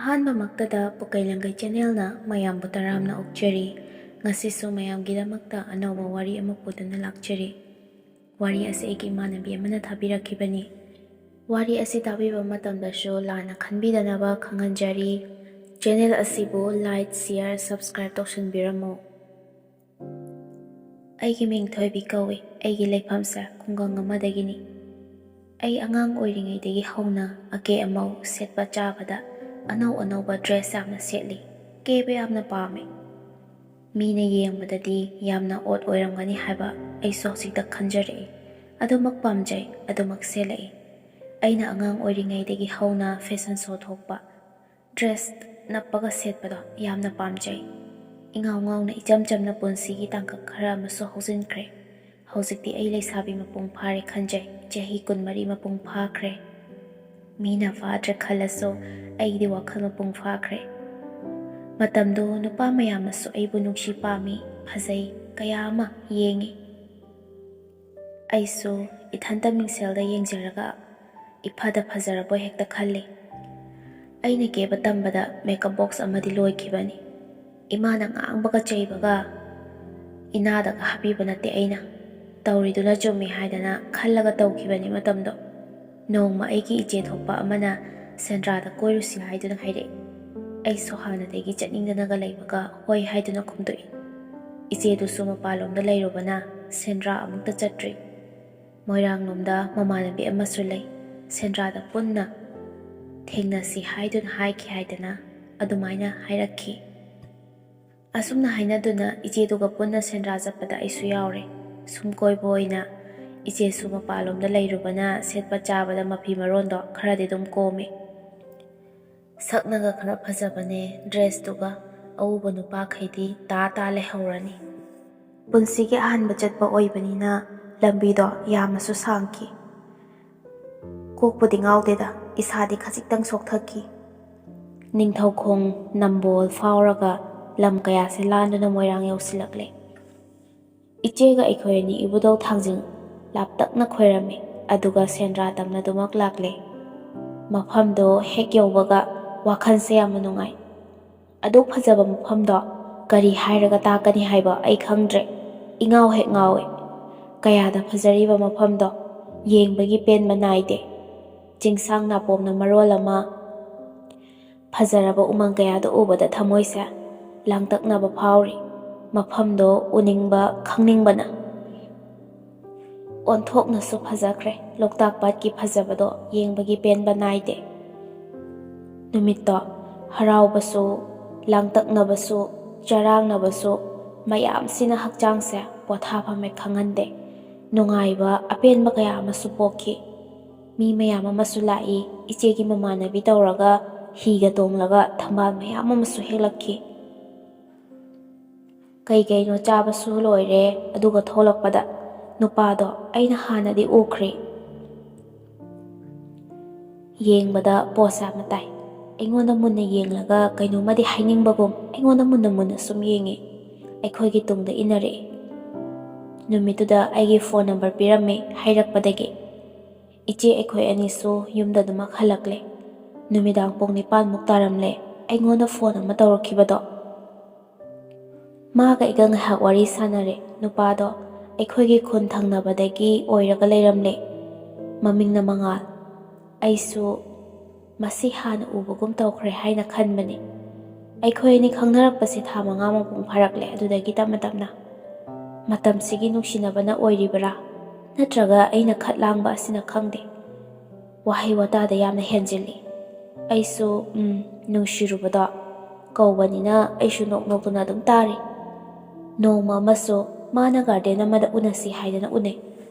ꯑꯍꯥꯟꯕꯃꯛꯇꯗ ꯄꯨꯀꯩꯂꯪꯒꯩ ꯆꯦꯅꯦꯜꯅ ꯃꯌꯥꯝꯕꯨ ꯇꯔꯥꯝꯅ ꯑꯣꯛꯆꯔꯤ꯫ ꯉꯁꯤꯁꯨ ꯃꯌꯥꯝꯒꯤꯗꯃꯛꯇ ꯑꯅꯧꯕ ꯋꯥꯔꯤ ꯑꯃ ꯄꯨꯗꯨꯅ ꯂꯥꯛꯆꯔꯤ꯫ ꯋꯥꯔꯤ ꯑꯁꯤ ꯑꯩꯒꯤ ꯏꯃꯥꯟꯅꯕꯤ ꯑꯃꯅ ꯊꯥꯕꯤꯔꯛꯈꯤꯕꯅꯤ꯫ ꯋꯥꯔꯤ ꯑꯁꯤ ꯇꯥꯕꯤꯕ ꯃꯇꯝꯗꯁꯨ ꯂꯥꯟꯅ ꯈꯟꯕꯤꯗꯅꯕ ꯈꯪꯍꯟꯖꯔꯤ꯫ ꯆꯦꯅꯦꯜ ꯑꯁꯤꯕꯨ ꯂꯥꯏꯛ, ꯁꯤꯌꯔ, ꯁꯕꯁꯀ꯭ꯔꯥꯏꯕ ꯇꯧꯁꯤꯟꯕꯤꯔꯝꯃꯨ꯫ ꯑꯩꯒꯤ ꯃꯤꯡ ꯊꯣꯏꯕꯤ ꯀꯧꯏ꯫ ꯑꯩꯒꯤ ꯂꯩꯐꯝꯁꯦ ꯈꯨꯡꯒꯪ ꯑꯃꯗꯒꯤꯅꯤ꯫ ꯑꯩ ꯑꯉꯥꯡ ꯑꯣꯏꯔꯤꯉꯩꯗꯒꯤ ꯍꯧꯅ ꯑꯀꯦ ꯑꯃꯧ, ꯁꯦꯠꯄ ꯆꯥꯕꯗ ꯑꯅꯧ ꯑꯅꯧꯕ ꯗ꯭ꯔꯦꯁ ꯌꯥꯝꯅ ꯁꯦꯠꯂꯤ꯫ ꯀꯦꯕ ꯌꯥꯝꯅ ꯄꯥꯝꯃꯤ꯫ ꯃꯤꯅ ꯌꯦꯡꯕꯗꯗꯤ ꯌꯥꯝꯅ ꯑꯣꯗ ꯑꯣꯏꯔꯝꯒꯅꯤ ꯍꯥꯏꯕ ꯑꯩꯁꯨ ꯍꯧꯖꯤꯛꯇ ꯈꯟꯖꯔꯛꯏ꯫ ꯑꯗꯨꯃꯛ ꯄꯥꯝꯖꯩ, ꯑꯗꯨꯃꯛ ꯁꯦꯠꯂꯛꯏ꯫ ꯑꯩꯅ ꯑꯉꯥꯡ ꯑꯣꯏꯔꯤꯉꯩꯗꯒꯤ ꯍꯧꯅ ꯐꯦꯁꯟ ꯁꯣ ꯊꯣꯛꯄ, ꯗ꯭ꯔꯦꯁ ꯅꯞꯄꯒ ꯁꯦꯠꯄꯗꯣ ꯌꯥꯝꯅ ꯄꯥꯝꯖꯩ꯫ ꯏꯉꯥꯎ ꯉꯥꯎꯅ ꯏꯆꯝ ꯆꯝꯅ ꯄꯨꯟꯁꯤꯒꯤ ꯇꯥꯡꯀꯛ ꯈꯔ ꯑꯃꯁꯨ ꯍꯧꯖꯤꯟꯈ꯭ꯔꯦ꯫ ꯍꯧꯖꯤꯛꯇꯤ ꯑꯩ ꯂꯩꯁꯥꯕꯤ ꯃꯄꯨꯡ ꯐꯥꯔꯦ ꯈꯟꯖꯩ꯫ ꯆꯍꯤ 24 ꯃꯄꯨꯡ ꯐꯥꯈ꯭ꯔꯦ꯫ ꯃꯤꯅ ꯐꯥꯗ꯭ꯔꯦ ꯈꯜꯂꯁꯨ ꯑꯩꯒꯤꯗꯤ ꯋꯥꯈꯜ ꯃꯄꯨꯡ ꯐꯥꯈ꯭ꯔꯦ꯫ ꯃꯇꯝꯗꯨ ꯅꯨꯄꯥ ꯃꯌꯥꯝꯅꯁꯨ ꯑꯩꯕꯨ ꯅꯨꯡꯁꯤ ꯄꯥꯝꯃꯤ, ꯐꯖꯩ ꯀꯌꯥ ꯑꯃ ꯌꯦꯡꯉꯤ꯫ ꯑꯩꯁꯨ ꯏꯊꯟꯇ ꯃꯤꯡꯁꯦꯜꯗ ꯌꯦꯡꯖꯔꯒ ꯏꯐꯗ ꯐꯖꯔꯕꯣꯏ ꯍꯦꯛꯇ ꯈꯜꯂꯤ꯫ ꯑꯩꯅ ꯀꯦꯕ ꯇꯝꯕꯗ ꯃꯦꯀꯞ ꯕꯣꯛꯁ ꯑꯃꯗꯤ ꯂꯣꯏꯈꯤꯕꯅꯤ꯫ ꯏꯃꯥꯅ ꯉꯥꯡꯕꯒ ꯆꯩꯕꯒ ꯏꯅꯥꯗꯒ ꯍꯥꯞꯄꯤꯕ ꯅꯠꯇꯦ ꯑꯩꯅ꯫ ꯇꯧꯔꯤꯗꯨꯅ ꯆꯨꯝꯃꯤ ꯍꯥꯏꯗꯅ ꯈꯜꯂꯒ ꯇꯧꯈꯤꯕꯅꯤ ꯃꯇꯝꯗꯣ꯫ ꯅꯣꯡꯃ ꯑꯩꯒꯤ ꯏꯆꯦ ꯊꯣꯛꯄ ꯑꯃꯅ ꯁꯦꯟꯗ꯭ꯔꯥꯗ ꯀꯣꯏꯔꯨꯁꯤ ꯍꯥꯏꯗꯨꯅ ꯍꯥꯏꯔꯛꯏ꯫ ꯑꯩꯁꯨ ꯍꯥꯟꯅꯗꯒꯤ ꯆꯠꯅꯤꯡꯗꯅꯒ ꯂꯩꯕꯒ ꯍꯣꯏ ꯍꯥꯏꯗꯨꯅ ꯈꯨꯝꯗꯣꯛꯏ꯫ ꯏꯆꯦꯗꯨꯁꯨ ꯃꯄꯥꯟꯂꯣꯝꯗ ꯂꯩꯔꯨꯕꯅ ꯁꯦꯟꯗ꯭ꯔꯥ ꯑꯃꯨꯛꯇ ꯆꯠꯇ꯭ꯔꯤ꯫ ꯃꯣꯏꯔꯥꯡꯂꯣꯝꯗ ꯃꯃꯥꯟꯅꯕꯤ ꯑꯃꯁꯨ ꯂꯩ꯫ ꯁꯦꯟꯗ꯭ꯔꯥꯗ ꯄꯨꯟꯅ ꯊꯦꯡꯅꯁꯤ ꯍꯥꯏꯗꯨꯅ ꯍꯥꯏꯈꯤ ꯍꯥꯏꯗꯅ ꯑꯗꯨꯃꯥꯏꯅ ꯍꯥꯏꯔꯛꯈꯤ꯫ ꯑꯁꯨꯝꯅ ꯍꯥꯏꯅꯗꯨꯅ ꯏꯆꯦꯗꯨꯒ ꯄꯨꯟꯅ ꯁꯦꯟꯗ꯭ꯔꯥ ꯆꯠꯄꯗ ꯑꯩꯁꯨ ꯌꯥꯎꯔꯦ꯫ ꯁꯨꯝ ꯀꯣꯏꯕ ꯑꯣꯏꯅ꯫ ꯏꯆꯦꯁꯨ ꯃꯄꯥꯟꯂꯣꯝꯗ ꯂꯩꯔꯨꯕꯅ ꯁꯦꯠꯄ ꯆꯥꯕꯗ ꯃꯐꯤ ꯃꯔꯣꯟꯗꯣ ꯈꯔꯗꯤ ꯑꯗꯨꯝ ꯀꯣꯝꯃꯤ꯫ ꯁꯛꯅꯒ ꯈꯔ ꯐꯖꯕꯅꯦ ꯗ꯭ꯔꯦꯁꯇꯨꯒ꯫ ꯑꯎꯕ ꯅꯨꯄꯥꯈꯩꯗꯤ ꯇꯥ ꯂꯩꯍꯧꯔꯅꯤ꯫ ꯄꯨꯟꯁꯤꯒꯤ ꯑꯍꯥꯟꯕ ꯆꯠꯄ ꯑꯣꯏꯕꯅꯤꯅ ꯂꯝꯕꯤꯗꯣ ꯌꯥꯝꯅꯁꯨ ꯁꯥꯡꯈꯤ꯫ ꯀꯣꯛꯄꯨꯗꯤ ꯉꯥꯎꯗꯦꯗ, ꯏꯁꯥꯗꯤ ꯈꯖꯤꯛꯇꯪ ꯁꯣꯛꯊꯈꯤ꯫ ꯅꯤꯡꯊꯧꯈꯣꯡ ꯅꯝꯕꯣꯜ ꯐꯥꯎꯔꯒ ꯂꯝ ꯀꯌꯥꯁꯦ ꯂꯥꯟꯗꯨꯅ ꯃꯣꯏꯔꯥꯡ ꯌꯧꯁꯤꯜꯂꯛꯂꯦ꯫ ꯏꯆꯦꯒ ꯑꯩꯈꯣꯏ ꯑꯅꯤ ꯏꯕꯨꯙꯧ ꯊꯥꯡꯖꯤꯡ ꯂꯥꯞꯇꯛꯅ ꯈꯣꯏꯔꯝꯃꯤ꯫ ꯑꯗꯨꯒ ꯁꯦꯟꯗ꯭ꯔꯥ ꯇꯝꯅꯗꯨꯃꯛ ꯂꯥꯛꯂꯦ꯫ ꯃꯐꯝꯗꯣ ꯍꯦꯛ ꯌꯧꯕꯒ ꯋꯥꯈꯜꯁꯦ ꯌꯥꯝꯅ ꯅꯨꯡꯉꯥꯏ꯫ ꯑꯗꯨꯛ ꯐꯖꯕ ꯃꯐꯝꯗꯣ ꯀꯔꯤ ꯍꯥꯏꯔꯒ ꯇꯥꯛꯀꯅꯤ ꯍꯥꯏꯕ ꯑꯩ ꯈꯪꯗ꯭ꯔꯦ꯫ ꯏꯉꯥꯎ ꯍꯦꯛ ꯉꯥꯎꯏ꯫ ꯀꯌꯥꯗ ꯐꯖꯔꯤꯕ ꯃꯐꯝꯗꯣ, ꯌꯦꯡꯕꯒꯤ ꯄꯦꯟꯕ ꯅꯥꯏꯗꯦ꯫ ꯆꯤꯡꯁꯥꯡ ꯅꯥꯄꯣꯝꯅ ꯃꯔꯣꯜ ꯑꯃ, ꯐꯖꯔꯕ ꯎꯃꯪ ꯀꯌꯥꯗꯣ ꯎꯕꯗ ꯊꯃꯣꯏꯁꯦ ꯂꯥꯡꯇꯛꯅꯕ ꯐꯥꯎꯔꯤ꯫ ꯃꯐꯝꯗꯣ ꯎꯅꯤꯡꯕ, ꯈꯪꯅꯤꯡꯕꯅ꯫ ꯑꯣꯟꯊꯣꯛꯅꯁꯨ ꯐꯖꯈ꯭ꯔꯦ꯫ ꯂꯣꯛꯇꯥꯛ ꯄꯥꯠꯀꯤ ꯐꯖꯕꯗꯣ ꯌꯦꯡꯕꯒꯤ ꯄꯦꯟꯕ ꯅꯥꯏꯗꯦ꯫ ꯅꯨꯃꯤꯠꯇꯣ ꯍꯔꯥꯎꯕꯁꯨ, ꯂꯥꯡꯇꯛꯅꯕꯁꯨ, ꯆꯔꯥꯡꯅꯕꯁꯨ, ꯃꯌꯥꯝꯁꯤꯅ ꯍꯛꯆꯥꯡꯁꯦ ꯄꯣꯊꯥꯐꯝ ꯍꯦꯛ ꯈꯪꯍꯟꯗꯦ꯫ ꯅꯨꯡꯉꯥꯏꯕ, ꯑꯄꯦꯟꯕ ꯀꯌꯥ ꯑꯃꯁꯨ ꯄꯣꯛꯈꯤ꯫ ꯃꯤ ꯃꯌꯥꯝ ꯑꯃꯁꯨ ꯂꯥꯛꯏ꯫ ꯏꯆꯦꯒꯤ ꯃꯃꯥꯟꯅꯕꯤ ꯇꯧꯔꯒ ꯍꯤꯒ ꯇꯣꯡꯂꯒ ꯊꯝꯕꯥꯜ ꯃꯌꯥꯝ ꯑꯃꯁꯨ ꯍꯦꯛꯂꯛꯈꯤ꯫ ꯀꯩꯀꯩꯅꯣ ꯆꯥꯕꯁꯨ ꯂꯣꯏꯔꯦ꯫ ꯑꯗꯨꯒ ꯊꯣꯛꯂꯛꯄꯗ ꯅꯨꯄꯥꯗꯣ ꯑꯩꯅ ꯍꯥꯟꯅꯗꯤ ꯎꯈ꯭ꯔꯦ꯫ ꯌꯦꯡꯕꯗ ꯄꯣꯁ ꯌꯥꯝꯅ ꯇꯥꯏ꯫ ꯑꯩꯉꯣꯟꯗ ꯃꯨꯟꯅ ꯌꯦꯡꯂꯒ ꯀꯩꯅꯣꯝꯃꯗꯤ ꯍꯥꯏꯅꯤꯡꯕꯒꯨꯝ ꯑꯩꯉꯣꯟꯗ ꯃꯨꯟꯅ ꯃꯨꯟꯅ ꯁꯨꯝ ꯌꯦꯡꯉꯤ꯫ ꯑꯩꯈꯣꯏꯒꯤ ꯇꯨꯡꯗ ꯏꯟꯅꯔꯛꯏ꯫ ꯅꯨꯃꯤꯠꯇꯨꯗ ꯑꯩꯒꯤ ꯐꯣꯟ ꯅꯝꯕꯔ ꯄꯤꯔꯝꯃꯤ ꯍꯥꯏꯔꯛꯄꯗꯒꯤ ꯏꯆꯦ ꯑꯩꯈꯣꯏ ꯑꯅꯤꯁꯨ ꯌꯨꯝꯗ ꯑꯗꯨꯃꯛ ꯍꯜꯂꯛꯂꯦ꯫ ꯅꯨꯃꯤꯗꯥꯡ ꯄꯨꯡ 9 ꯇꯥꯔꯝꯂꯦ ꯑꯩꯉꯣꯟꯗ ꯐꯣꯟ ꯑꯃ ꯇꯧꯔꯛꯈꯤꯕꯗꯣ꯫ ꯃꯥꯒ ꯑꯩꯒ ꯉꯥꯏꯍꯥꯛ ꯋꯥꯔꯤ ꯁꯥꯟꯅꯔꯦ꯫ ꯅꯨꯄꯥꯗꯣ ꯑꯩꯈꯣꯏꯒꯤ ꯈꯨꯟ ꯊꯪꯅꯕꯗꯒꯤ ꯑꯣꯏꯔꯒ ꯂꯩꯔꯝꯂꯦ꯫ ꯃꯃꯤꯡꯅ ꯃꯉꯥꯜ꯫ ꯑꯩꯁꯨ ꯃꯁꯤ ꯍꯥꯟꯅ ꯎꯕꯒꯨꯝ ꯇꯧꯈ꯭ꯔꯦ ꯍꯥꯏꯅ ꯈꯟꯕꯅꯤ꯫ ꯑꯩꯈꯣꯏ ꯑꯅꯤ ꯈꯪꯅꯔꯛꯄꯁꯤ ꯊꯥ 5 ꯃꯄꯨꯡ ꯐꯥꯔꯛꯂꯦ꯫ ꯑꯗꯨꯗꯒꯤ ꯇꯞꯅ ꯇꯞꯅ ꯃꯇꯝꯁꯤꯒꯤ ꯅꯨꯡꯁꯤꯅꯕꯅ ꯑꯣꯏꯔꯤꯕꯔꯥ ꯅꯠꯇ꯭ꯔꯒ ꯑꯩꯅ ꯈꯠ ꯂꯥꯡꯕ ꯑꯁꯤꯅ ꯈꯪꯗꯦ꯫ ꯋꯥꯍꯩ ꯋꯥꯇꯥꯗ ꯌꯥꯝꯅ ꯍꯦꯟꯖꯤꯜꯂꯤ꯫ ꯑꯩꯁꯨ ꯅꯨꯡꯁꯤꯔꯨꯕꯗꯣ ꯀꯧꯕꯅꯤꯅ ꯑꯩꯁꯨ ꯅꯣꯛ ꯅꯣꯛꯇꯨꯅ ꯑꯗꯨꯝ ꯇꯥꯔꯤ꯫ ꯅꯣꯡꯃ ꯑꯃꯁꯨ ꯃꯥꯅ ꯒꯥꯔꯗꯦꯟ ꯑꯃꯗ ꯎꯅꯁꯤ ꯍꯥꯏꯗꯅ ꯎꯅꯩ꯫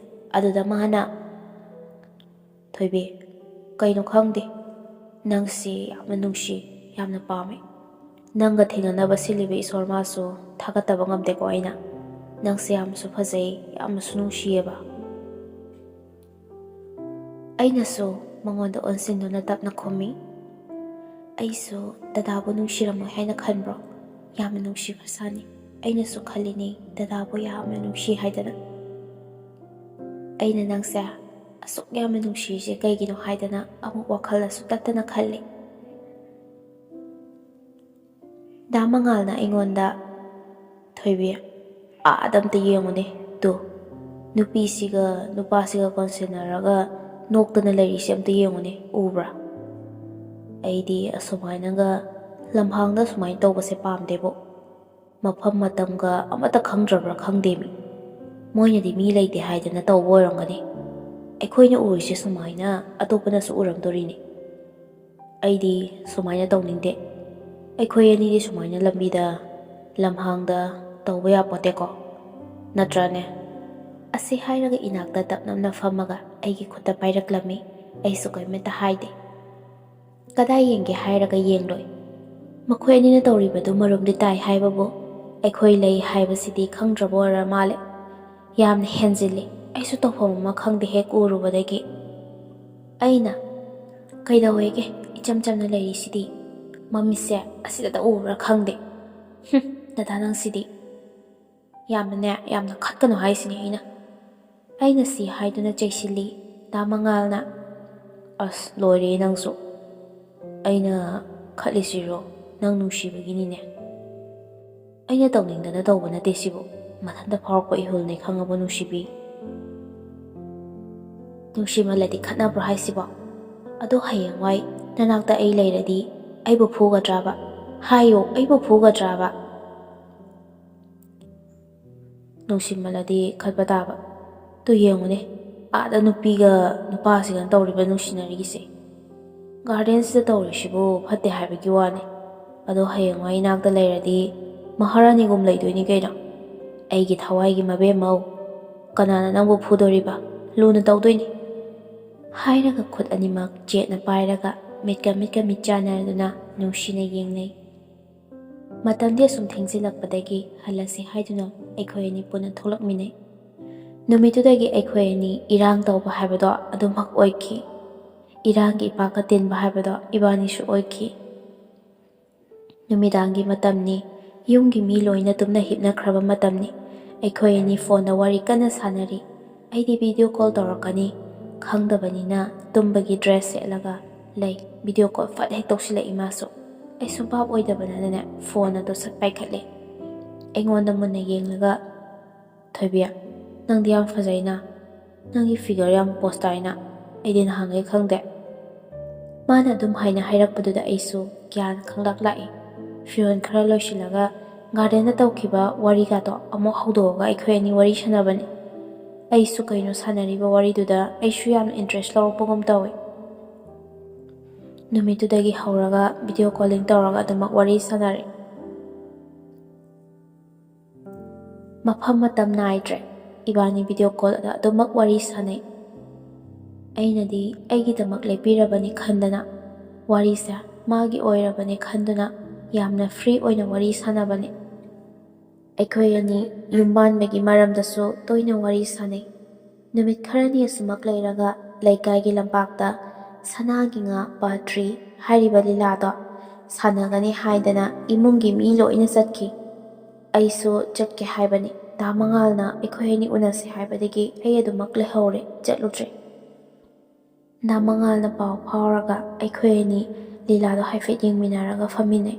ꯑꯗꯨꯗ ꯃꯥꯅ, ꯊꯣꯏꯕꯤ, ꯀꯩꯅꯣ ꯈꯪꯗꯦ, ꯅꯪꯁꯤ ꯌꯥꯝꯅ ꯅꯨꯡꯁꯤ, ꯌꯥꯝꯅ ꯄꯥꯝꯃꯤ꯫ ꯅꯪꯒ ꯊꯦꯡꯅꯅꯕ ꯁꯤꯜꯂꯤꯕ ꯏꯁꯣꯔ ꯃꯥꯁꯨ ꯊꯥꯒꯠꯇꯕ ꯉꯝꯗꯦꯀꯣ ꯑꯩꯅ꯫ ꯅꯪꯁꯦ ꯌꯥꯝꯅꯁꯨ ꯐꯖꯩ, ꯌꯥꯝꯅꯁꯨ ꯅꯨꯡꯁꯤꯌꯦꯕ꯫ ꯑꯩꯅꯁꯨ ꯃꯉꯣꯟꯗ ꯑꯣꯟꯁꯤꯟꯗꯨꯅ ꯇꯞꯅ ꯈꯨꯝꯃꯤ꯫ ꯑꯩꯁꯨ ꯗꯗꯥꯕꯨ ꯅꯨꯡꯁꯤꯔꯝꯃꯣꯏ ꯍꯥꯏꯅ ꯈꯟꯕ꯭ꯔꯣ? ꯌꯥꯝꯅ ꯅꯨꯡꯁꯤꯕ ꯁꯥꯅꯤ꯫ ꯑꯩꯅꯁꯨ ꯈꯜꯂꯤꯅꯤ ꯗꯗꯥꯕꯨ ꯌꯥꯝꯅ ꯅꯨꯡꯁꯤ ꯍꯥꯏꯗꯅ꯫ ꯑꯩꯅ ꯅꯪꯁꯦ ꯑꯁꯨꯛ ꯌꯥꯝꯅ ꯅꯨꯡꯁꯤꯔꯤꯁꯦ ꯀꯩꯒꯤꯅꯣ ꯍꯥꯏꯗꯅ ꯑꯃꯨꯛ ꯋꯥꯈꯜꯗꯁꯨ ꯇꯠꯇꯅ ꯈꯜꯂꯤ꯫ ꯗꯥ ꯃꯉꯥꯜꯅ ꯑꯩꯉꯣꯟꯗ "ꯊꯣꯏꯕꯤ, ꯑꯥꯗ ꯑꯝꯇ ꯌꯦꯡꯉꯨꯅꯦ ꯇꯨ, ꯅꯨꯄꯤꯁꯤꯒ ꯅꯨꯄꯥꯁꯤꯒ ꯀꯣꯟꯁꯤꯟꯅꯔꯒ ꯅꯣꯛꯇꯅ ꯂꯩꯔꯤꯁꯦ ꯑꯝꯇ ꯌꯦꯡꯉꯨꯅꯦ, ꯎꯕ꯭ꯔꯥ? ꯑꯩꯗꯤ ꯑꯁꯨꯃꯥꯏꯅꯒ ꯂꯝꯍꯥꯡꯗ ꯁꯨꯃꯥꯏꯅ ꯇꯧꯕꯁꯦ ꯄꯥꯝꯗꯦꯕꯣ. ꯃꯐꯝ ꯃꯇꯝꯒ ꯑꯃꯠꯇ ꯈꯪꯗ꯭ꯔꯕ꯭ꯔꯥ ꯈꯪꯗꯦꯃꯤ. ꯃꯣꯏꯅꯗꯤ ꯃꯤ ꯂꯩꯇꯦ ꯍꯥꯏꯗꯅ ꯇꯧꯕ ꯑꯣꯏꯔꯝꯒꯅꯤ. ꯑꯩꯈꯣꯏꯅ ꯎꯔꯤꯁꯦ ꯁꯨꯃꯥꯏꯅ ꯑꯇꯣꯞꯄꯅꯁꯨ ꯎꯔꯝꯗꯣꯔꯤꯅꯤ. ꯑꯩꯗꯤ ꯁꯨꯃꯥꯏꯅ ꯇꯧꯅꯤꯡꯗꯦ. ꯑꯩꯈꯣꯏ ꯑꯅꯤꯗꯤ ꯁꯨꯃꯥꯏꯅ ꯂꯝꯕꯤꯗ ꯂꯝꯍꯥꯡꯗ ꯇꯧꯕ ꯌꯥꯄꯣꯠꯇꯦꯀꯣ, ꯅꯠꯇ꯭ꯔꯥꯅꯦ?" ꯑꯁꯤ ꯍꯥꯏꯔꯒ ꯏꯅꯥꯛꯇ ꯇꯞꯅꯞꯅ ꯐꯝꯃꯒ ꯑꯩꯒꯤ ꯈꯨꯠꯇ ꯄꯥꯏꯔꯛꯂꯝꯃꯤ꯫ ꯑꯩꯁꯨ ꯀꯔꯤꯃꯠꯇ ꯍꯥꯏꯗꯦ. "ꯀꯗꯥꯏ ꯌꯦꯡꯒꯦ ꯍꯥꯏꯔꯒ ꯌꯦꯡꯂꯣꯏ. ꯃꯈꯣꯏ ꯑꯅꯤꯅ ꯇꯧꯔꯤꯕꯗꯨ ꯃꯔꯨꯝꯗꯤ ꯇꯥꯏ ꯍꯥꯏꯕꯕꯨ ꯑꯩꯈꯣꯏ ꯂꯩ ꯍꯥꯏꯕꯁꯤꯗꯤ ꯈꯪꯗ꯭ꯔꯕ ꯑꯣꯏꯔ ꯃꯥꯜꯂꯦ. ꯌꯥꯝꯅ ꯍꯦꯟꯖꯤꯜꯂꯤ. ꯑꯩꯁꯨ ꯇꯧꯐꯝ ꯑꯃ ꯈꯪꯗꯦ ꯍꯦꯛ ꯎꯔꯨꯕꯗꯒꯤ." ꯑꯩꯅ "ꯀꯩꯗꯧꯋꯦꯒꯦ? ꯏꯆꯝ ꯆꯝꯅ ꯂꯩꯔꯤꯁꯤꯗꯤ. ꯃꯃꯤꯠꯁꯦ ꯑꯁꯤꯗꯇ ꯎꯕ꯭ꯔꯥ ꯈꯪꯗꯦ. ꯗꯗꯥ ꯅꯪꯁꯤꯗꯤ ꯌꯥꯝꯅ ꯈꯠꯀꯅꯨ ꯍꯥꯏꯁꯤꯅꯤ ꯑꯩꯅ ꯁꯤ ꯍꯥꯏꯗꯨꯅ ꯆꯩꯁꯤꯜꯂꯤ꯫ ꯗꯥ ꯃꯉꯥꯜꯅ "ꯑꯁ ꯂꯣꯏꯔꯦ ꯅꯪꯁꯨ. ꯑꯩꯅ ꯈꯠꯂꯤꯁꯤꯔꯣ ꯅꯪ ꯅꯨꯡꯁꯤꯕꯒꯤꯅꯤꯅꯦ. ꯑꯩꯅ ꯇꯧꯅꯤꯡꯗꯅ ꯇꯧꯕ ꯅꯠꯇꯦ ꯁꯤꯕꯨ. ꯃꯊꯟꯇ ꯐꯥꯎꯔꯛꯄ ꯏꯍꯨꯜꯅꯤ ꯈꯪꯉꯕ ꯅꯨꯡꯁꯤꯕꯤ." "ꯅꯨꯡꯁꯤꯃꯜꯂꯗꯤ ꯈꯠꯅꯕ꯭ꯔꯣ ꯍꯥꯏꯁꯤꯕꯣ? ꯑꯗꯣ ꯍꯌꯦꯡꯋꯥꯏ ꯅꯅꯥꯛꯇ ꯑꯩ ꯂꯩꯔꯗꯤ ꯑꯩꯕꯨ ꯐꯨꯒꯗ꯭ꯔꯥꯕ? ꯍꯥꯏꯌꯣ, ꯑꯩꯕꯨ ꯐꯨꯒꯗ꯭ꯔꯥꯕ?" "ꯅꯨꯡꯁꯤꯃꯜꯂꯗꯤ ꯈꯠꯄ ꯇꯥꯕ. ꯇꯨ ꯌꯦꯡꯉꯨꯅꯦ, ꯑꯥꯗ ꯅꯨꯄꯤꯒ ꯅꯨꯄꯥꯁꯤꯒ ꯇꯧꯔꯤꯕ ꯅꯨꯡꯁꯤꯅꯔꯤꯁꯦ. ꯒꯥꯔꯗꯦꯟꯁꯤꯗ ꯇꯧꯔꯤꯁꯤꯕꯨ ꯐꯠꯇꯦ ꯍꯥꯏꯕꯒꯤ ꯋꯥꯅꯤ. ꯑꯗꯣ ꯍꯌꯦꯡꯋꯥꯏ ꯏꯅꯥꯛꯇ ꯂꯩꯔꯗꯤ ꯃꯍꯥꯔꯥꯅꯤꯒꯨꯝ ꯂꯩꯗꯣꯏꯅꯤ ꯀꯩꯅꯣ. ꯑꯩꯒꯤ ꯊꯋꯥꯏꯒꯤ ꯃꯕꯦꯝꯃꯧ, ꯀꯅꯥꯅ ꯅꯪꯕꯨ ꯐꯨꯗꯣꯔꯤꯕ? ꯂꯨꯅ ꯇꯧꯗꯣꯏꯅꯤ." ꯍꯥꯏꯔꯒ ꯈꯨꯠ ꯑꯅꯤꯃꯛ ꯆꯦꯠꯅ ꯄꯥꯏꯔꯒ ꯃꯤꯠꯀ ꯃꯤꯠ ꯆꯥꯟꯅꯗꯨꯅ ꯅꯨꯡꯁꯤꯅ ꯌꯦꯡꯅꯩ꯫ ꯃꯇꯝꯗꯤ ꯑꯁꯨꯝ ꯊꯦꯡꯖꯤꯜꯂꯛꯄꯗꯒꯤ ꯍꯜꯂꯁꯤ ꯍꯥꯏꯗꯨꯅ ꯑꯩꯈꯣꯏ ꯑꯅꯤ ꯄꯨꯟꯅ ꯊꯣꯛꯂꯛꯃꯤꯟꯅꯩ꯫ ꯅꯨꯃꯤꯠꯇꯨꯗꯒꯤ ꯑꯩꯈꯣꯏ ꯑꯅꯤ ꯏꯔꯥꯡ ꯇꯧꯕ ꯍꯥꯏꯕꯗꯣ ꯑꯗꯨꯃꯛ ꯑꯣꯏꯈꯤ꯫ ꯏꯔꯥꯡꯒꯤ ꯏꯄꯥꯛꯀ ꯇꯤꯟꯕ ꯍꯥꯏꯕꯗꯣ ꯏꯕꯥꯅꯤꯁꯨ ꯑꯣꯏꯈꯤ꯫ ꯅꯨꯃꯤꯗꯥꯡꯒꯤ ꯃꯇꯝꯅꯤ. ꯌꯨꯝꯒꯤ ꯃꯤ ꯂꯣꯏꯅ ꯇꯨꯝꯅ ꯍꯤꯞꯅꯈ꯭ꯔꯕ ꯃꯇꯝꯅꯤ. ꯑꯩꯈꯣꯏ ꯑꯅꯤ ꯐꯣꯟꯗ ꯋꯥꯔꯤ ꯀꯟꯅ ꯁꯥꯟꯅꯔꯤ꯫ ꯑꯩꯗꯤ ꯚꯤꯗꯤꯑꯣ ꯀꯣꯜ ꯇꯧꯔꯛꯀꯅꯤ ꯈꯪꯗꯕꯅꯤꯅ ꯇꯨꯝꯕꯒꯤ ꯗ꯭ꯔꯦꯁ ꯁꯦꯠꯂꯒ ꯂꯩ꯫ ꯚꯤꯗꯤꯑꯣ ꯀꯣꯜ ꯐꯠ ꯍꯦꯛ ꯇꯧꯁꯤꯜꯂꯛꯏ ꯃꯥꯁꯨ꯫ ꯑꯩꯁꯨ ꯚꯥꯞ ꯑꯣꯏꯗꯕꯅꯅꯦ ꯐꯣꯟ ꯑꯗꯨ ꯁꯠ ꯄꯥꯏꯈꯠꯂꯦ꯫ ꯑꯩꯉꯣꯟꯗ ꯃꯨꯟꯅ ꯌꯦꯡꯂꯒ "ꯊꯣꯏꯕꯤ, ꯅꯪꯗꯤ ꯌꯥꯝ ꯐꯖꯩꯅ. ꯅꯪꯒꯤ ꯐꯤꯒꯔ ꯌꯥꯝ ꯄꯣꯁ ꯇꯥꯏꯅ. ꯑꯩꯗꯤ ꯅꯍꯥꯟꯈꯩ ꯈꯪꯗꯦ." ꯃꯥꯅ ꯑꯗꯨꯝ ꯍꯥꯏꯔꯛꯄꯗꯨꯗ ꯑꯩꯁꯨ ꯒ꯭ꯌꯥꯟ ꯈꯪꯂꯛ ꯂꯥꯛꯏ꯫ ꯐꯤꯔꯣꯜ ꯈꯔ ꯂꯣꯏꯁꯤꯜꯂꯒ ꯒꯥꯔꯗꯦꯟꯗ ꯇꯧꯈꯤꯕ ꯋꯥꯔꯤꯒꯥꯗꯣ ꯑꯃꯨꯛ ꯍꯧꯗꯣꯛꯑꯒ ꯑꯩꯈꯣꯏ ꯑꯅꯤ ꯋꯥꯔꯤ ꯁꯥꯟꯅꯕꯅꯤ꯫ ꯑꯩꯁꯨ ꯀꯩꯅꯣ ꯁꯥꯟꯅꯔꯤꯕ ꯋꯥꯔꯤꯗꯨꯗ ꯑꯩꯁꯨ ꯌꯥꯝꯅ ꯏꯟꯇꯔꯦꯁ ꯂꯧꯔꯛꯄꯒꯨꯝ ꯇꯧꯏ꯫ ꯅꯨꯃꯤꯠꯇꯨꯗꯒꯤ ꯍꯧꯔꯒ ꯚꯤꯗꯤꯑꯣ ꯀꯣꯂꯤꯡ ꯇꯧꯔꯒ ꯑꯗꯨꯃꯛ ꯋꯥꯔꯤ ꯁꯥꯟꯅꯔꯦ꯫ ꯃꯐꯝ ꯃꯇꯝ ꯅꯥꯏꯗ꯭ꯔꯦ. ꯏꯕꯥꯅꯤ ꯚꯤꯗꯤꯑꯣ ꯀꯣꯜꯗ ꯑꯗꯨꯃꯛ ꯋꯥꯔꯤ ꯁꯥꯟꯅꯩ꯫ ꯑꯩꯅꯗꯤ ꯑꯩꯒꯤꯗꯃꯛ ꯂꯦꯞꯄꯤꯔꯕꯅꯤ ꯈꯟꯗꯅ, ꯋꯥꯔꯤꯁꯦ ꯃꯥꯒꯤ ꯑꯣꯏꯔꯕꯅꯤ ꯈꯟꯗꯨꯅ ꯌꯥꯝꯅ ꯐ꯭ꯔꯤ ꯑꯣꯏꯅ ꯋꯥꯔꯤ ꯁꯥꯟꯅꯕꯅꯤ꯫ ꯑꯩꯈꯣꯏ ꯑꯅꯤ ꯌꯨꯝꯕꯥꯟꯕꯒꯤ ꯃꯔꯝꯗꯁꯨ ꯇꯣꯏꯅ ꯋꯥꯔꯤ ꯁꯥꯟꯅꯩ꯫ ꯅꯨꯃꯤꯠ ꯈꯔꯅꯤ ꯑꯁꯨꯃꯛ ꯂꯩꯔꯒ ꯂꯩꯀꯥꯏꯒꯤ ꯂꯝꯄꯥꯛꯇ ꯁꯅꯥꯒꯤ ꯉꯥ ꯄꯥꯔꯠ 3 ꯍꯥꯏꯔꯤꯕ ꯂꯤꯂꯥꯗꯣ ꯁꯥꯟꯅꯒꯅꯤ ꯍꯥꯏꯗꯅ ꯏꯃꯨꯡꯒꯤ ꯃꯤ ꯂꯣꯏꯅ ꯆꯠꯈꯤ꯫ ꯑꯩꯁꯨ ꯆꯠꯀꯦ ꯍꯥꯏꯕꯅꯤ. ꯗꯥ ꯃꯉꯥꯜꯅ ꯑꯩꯈꯣꯏ ꯑꯅꯤ ꯎꯅꯁꯦ ꯍꯥꯏꯕꯗꯒꯤ ꯑꯩ ꯑꯗꯨꯃꯛ ꯂꯩꯍꯧꯔꯦ, ꯆꯠꯂꯨꯗ꯭ꯔꯦ꯫ ꯗꯥ ꯃꯉꯥꯜꯅ ꯄꯥꯎ ꯐꯥꯎꯔꯒ ꯑꯩꯈꯣꯏ ꯑꯅꯤ ꯂꯤꯂꯥꯗꯣ ꯍꯥꯏꯐꯦꯠ ꯌꯦꯡꯃꯤꯟꯅꯔꯒ ꯐꯝꯃꯤꯟꯅꯩ꯫